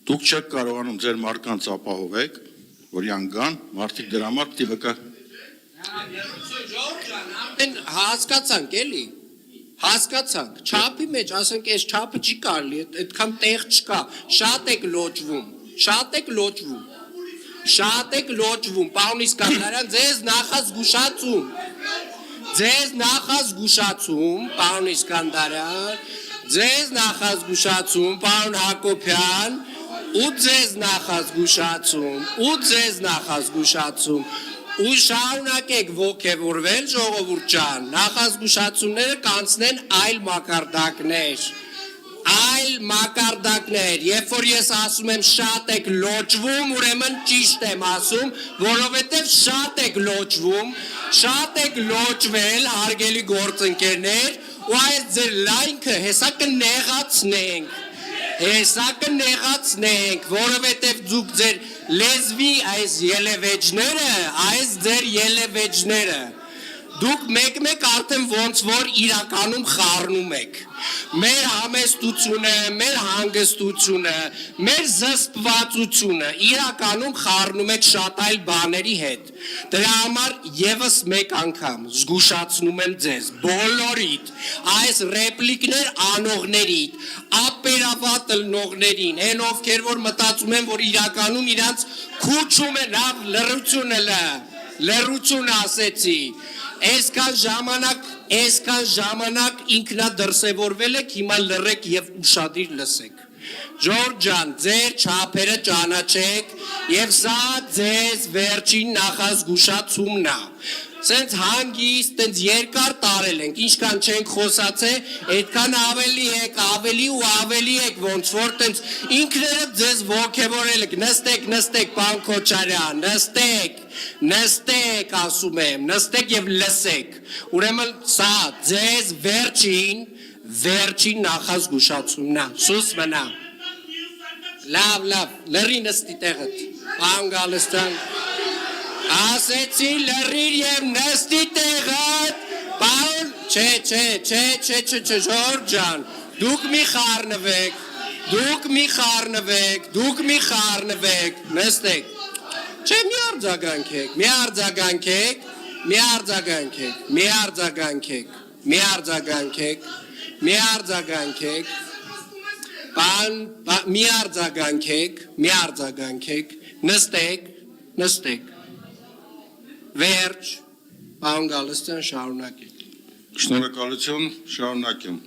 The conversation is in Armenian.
Դուք չեք կարողանում ձեր մարդկանց ապահովեք, որ յանգան, մարդիկ դրա համար պիտի վկա։ Հասկացանք էլի, հասկացանք, չափի մեջ, ասենք այս չափը չի կարելի, այդքան տեղ չկա, շատ եք լոճվում, պարոն Իսկանդարյան, ձեզ նախազգուշացում, պարոն Իսկանդարյան, ձեզ նախազգուշացում, պարոն Հակոբյան, ու ձեզ նախազգուշացում, ու շարունակեք ոգևորվել ժողովուրդ ջան, նախազգուշացումները կանցնեն այլ մակարդակներ, երբ որ ես ասում եմ շատ եք լոճվում, ուրեմն ճիշտ եմ ասում, որովհետև շատ եք լոճվել, հարգելի գործընկերներ, ու այս ձեր լայնքը հեսա կնեղացնենք, որովհետև դուք ձեր լեզվի այս ելևեջները, դուք մեկ-մեկ արդեն ոնց որ իրականում խառնում եք, մեր համեստությունը, մեր հանգստությունը, մեր զսպվածությունը, իրականում խառնում եք շատ այլ բաների հետ, դրա համար եվս մեկ անգամ զգուշացնում եմ ձեզ, բոլորիդ, այս ռեպլիկներ անողներիդ, ապերավատ լնողներին, են ովքեր որ մտածում են, որ իրականում իրանց քուչում է լավ լռություն ասեցի, այսքան ժամանակ ինքնադրսևորվել եք, հիմա լռեք և ուշադիր լսեք, Ժորժ ջան, ձեր չափերը ճանաչեք և սա ձեզ վերջին նախազգուշացումն է, սենց հանգիստ, տենց երկար տարել ենք, ինչքան չենք խոսացե, այդքան ավելի ու ավելի եք, ոնց որ տենց ինքներդ ձեզ ոգևորել եք, նստեք, պարոն Քոչարյան, նստեք, ասում եմ, նստեք և լսեք, ուրեմն սա ձեզ վերջին նախազգուշացումն է, սուս մնա, լավ, լրի նստի տեղդ, պարոն Գալստյան, ասեցի լրիր և նստի տեղդ, պարոն, չէ, Ժորժ ջան, դուք մի խառնվեք, նստեք, չէ, մի արձագանքեք, նստեք, վերջ, պարոն Գալստյան, շարունակեք։ Շնորհակալություն, շարունակեմ։